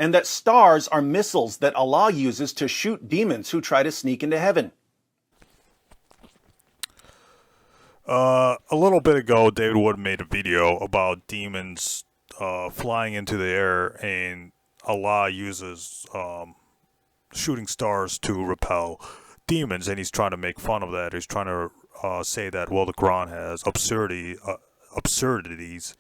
and that stars are missiles that Allah uses to shoot demons who try to sneak into heaven. A little bit ago, David Wood made a video about demons flying into the air, and Allah uses shooting stars to repel demons, and he's trying to make fun of that. He's trying to say that, well, the Quran has absurdities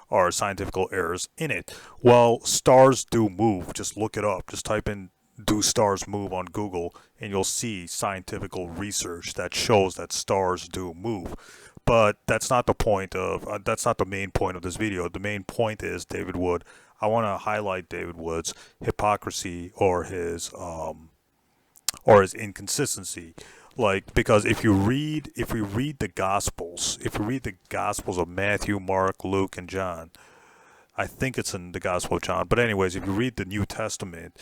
or scientific errors in it. Well, stars do move. Just look it up. Just type in "do stars move" on Google, and you'll see scientific research that shows that stars do move. But that's not the point of that's not the main point of this video. The main point is David Wood. I want to highlight David Wood's hypocrisy or his inconsistency. Like, because if we read the Gospels, of Matthew, Mark, Luke, and John, I think it's in the Gospel of John. But anyways, if you read the New Testament,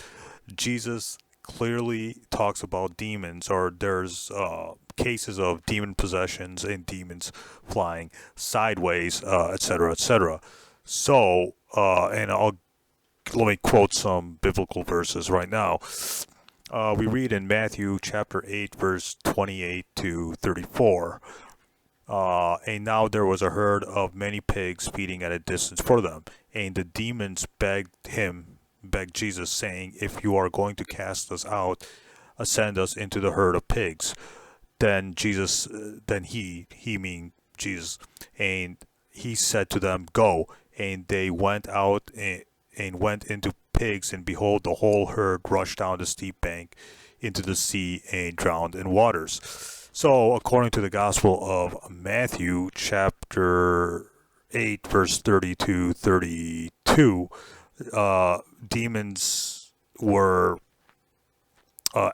Jesus clearly talks about demons, or there's cases of demon possessions and demons flying sideways, etc., etc. So, and let me quote some biblical verses right now. We read in Matthew chapter 8, verse 28 to 34. And now there was a herd of many pigs feeding at a distance for them. And the demons begged Jesus, saying, "If you are going to cast us out, send us into the herd of pigs." Then he meaning Jesus, and he said to them, "Go." And they went out and went into pigs, and behold, the whole herd rushed down the steep bank into the sea and drowned in waters. So, according to the Gospel of Matthew, chapter 8, verse 30 to 32, demons were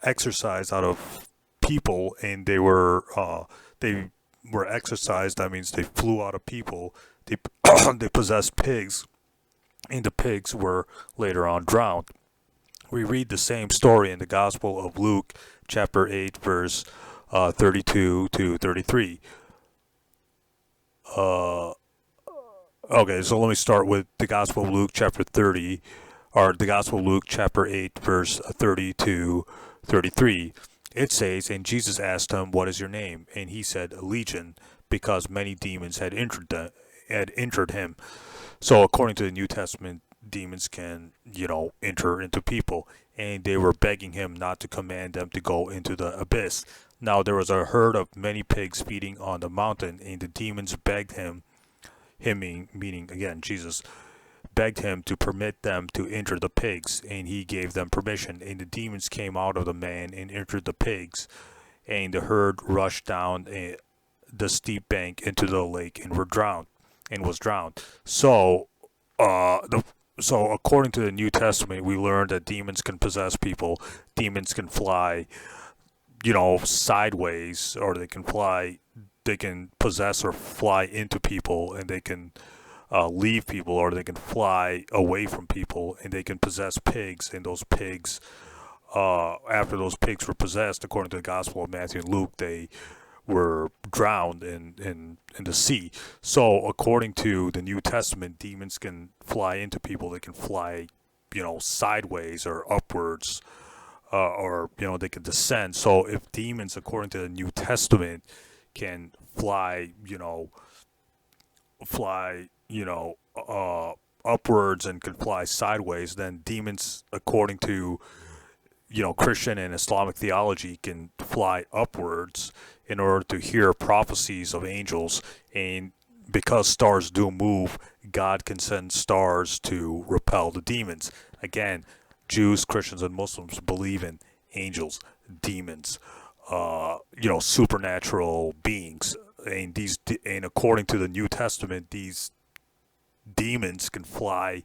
exorcised out of people, and they were exorcised. That means they flew out of people. They they possessed pigs, and the pigs were later on drowned. We read the same story in the Gospel of Luke, chapter 8, verse 32 to 33. Okay, so let me start with the Gospel of Luke, chapter 30, or the Gospel of Luke, chapter 8, verse 30 to 33. It says, "And Jesus asked him, 'What is your name?' And he said, 'Legion,' because many demons had entered him." So according to the New Testament, demons can, enter into people, and they were begging him not to command them to go into the abyss. Now there was a herd of many pigs feeding on the mountain, and the demons begged him meaning again Jesus, begged him to permit them to enter the pigs, and he gave them permission. And the demons came out of the man and entered the pigs, and the herd rushed down the steep bank into the lake and was drowned. So, so according to the New Testament, we learned that demons can possess people. Demons can fly, sideways, or they can fly. They can possess or fly into people, and they can leave people, or they can fly away from people, and they can possess pigs. And those pigs, after those pigs were possessed, according to the Gospel of Matthew and Luke, they were drowned in the sea. So according to the New Testament, demons can fly into people. They can fly, sideways or upwards, or they can descend. So if demons, according to the New Testament, can fly, upwards and can fly sideways, then demons, according to Christian and Islamic theology, can fly upwards in order to hear prophecies of angels. And because stars do move, God can send stars to repel the demons. Again, Jews, Christians, and Muslims believe in angels, demons, supernatural beings, and according to the New Testament, these demons can fly,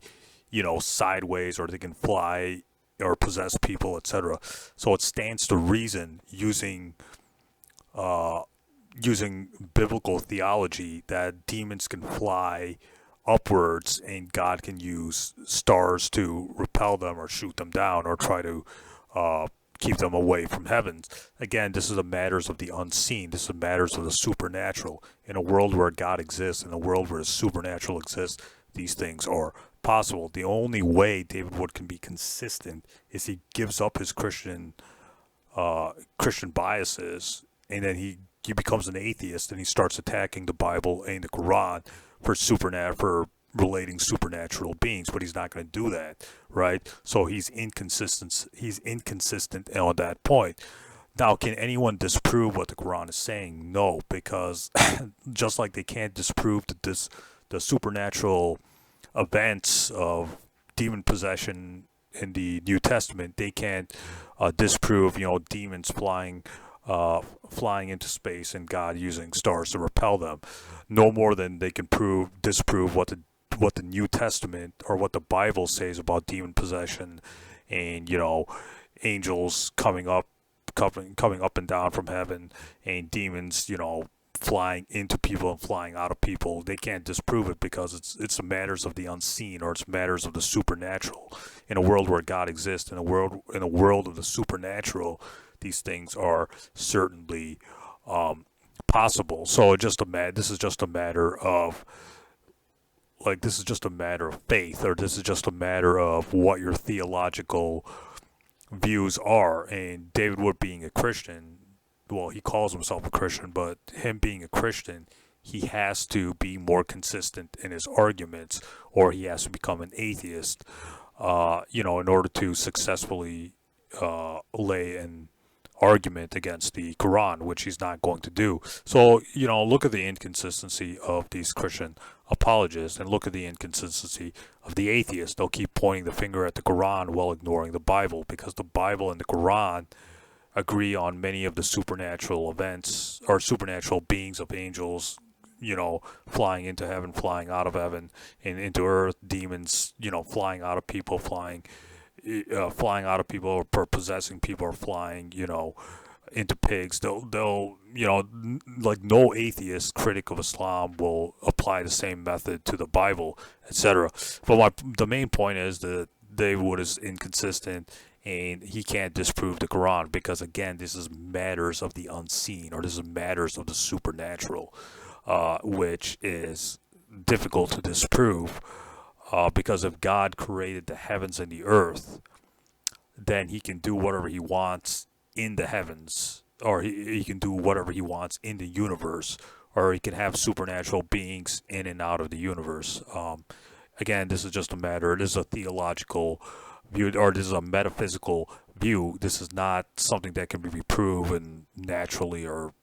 sideways, or they can fly or possess people, etc. So it stands to reason, using biblical theology, that demons can fly upwards, and God can use stars to repel them or shoot them down or try to keep them away from heaven. Again, this is the matters of the unseen. This is the matters of the supernatural. In a world where God exists, in a world where the supernatural exists, these things are possible. The only way David Wood can be consistent is he gives up his Christian biases, and then he becomes an atheist, and he starts attacking the Bible and the Quran for relating supernatural beings, but he's not going to do that, right? So he's inconsistent. He's inconsistent on that point. Now, can anyone disprove what the Quran is saying? No, because just like they can't disprove the supernatural events of demon possession in the New Testament, they can't disprove, demons flying into space and God using stars to repel them. No more than they can disprove what the New Testament or what the Bible says about demon possession and angels coming up and down from heaven and demons flying into people and flying out of people. They can't disprove it because it's matters of the unseen, or it's matters of the supernatural. In a world where God exists, in a world of the supernatural, these things are certainly possible. So this is just a matter of faith, or this is just a matter of what your theological views are. And David Wood being a Christian, well, he calls himself a Christian, but him being a Christian, he has to be more consistent in his arguments, or he has to become an atheist, in order to successfully lay an argument against the Quran, which he's not going to do. So, look at the inconsistency of these Christian apologists, and look at the inconsistency of the atheists. They'll keep pointing the finger at the Quran while ignoring the Bible, because the Bible and the Quran agree on many of the supernatural events or supernatural beings of angels, flying into heaven, flying out of heaven, and into earth, demons, flying out of people, flying out of people, or possessing people, or flying, into pigs. They'll like no atheist critic of Islam will apply the same method to the Bible, etc. But the main point is that David is inconsistent, and he can't disprove the Quran, because again, this is matters of the unseen, or this is matters of the supernatural, which is difficult to disprove, because if God created the heavens and the earth, then he can do whatever he wants in the heavens, or he can do whatever he wants in the universe, or he can have supernatural beings in and out of the universe. Again, this is just a matter, this is a theological view, or this is a metaphysical view. This is not something that can be proven naturally or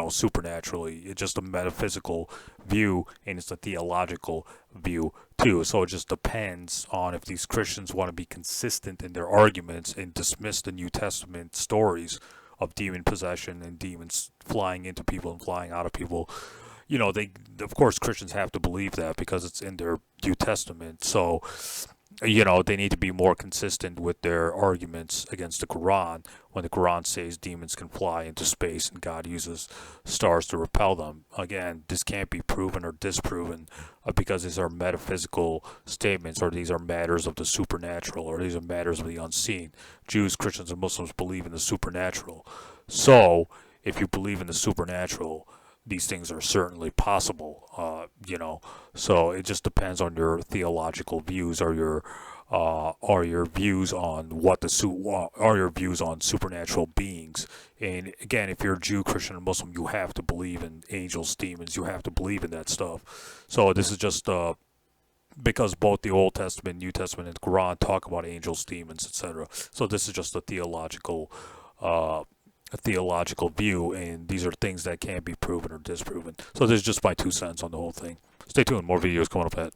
supernaturally. It's just a metaphysical view, and it's a theological view too. So it just depends on if these Christians want to be consistent in their arguments and dismiss the New Testament stories of demon possession and demons flying into people and flying out of people. Of course, Christians have to believe that because it's in their New Testament. So they need to be more consistent with their arguments against the Quran, when the Quran says demons can fly into space and God uses stars to repel them. Again, this can't be proven or disproven, because these are metaphysical statements, or these are matters of the supernatural, or these are matters of the unseen. Jews, Christians, and Muslims believe in the supernatural. So if you believe in the supernatural, these things are certainly possible, So it just depends on your theological views, or your views on your views on supernatural beings. And again, if you're a Jew, Christian, and Muslim, you have to believe in angels, demons. You have to believe in that stuff. So this is just because both the Old Testament, New Testament, and the Quran talk about angels, demons, etc. So this is just a theological view, and these are things that can't be proven or disproven. So this is just my 2 cents on the whole thing. Stay tuned, more videos coming up ahead.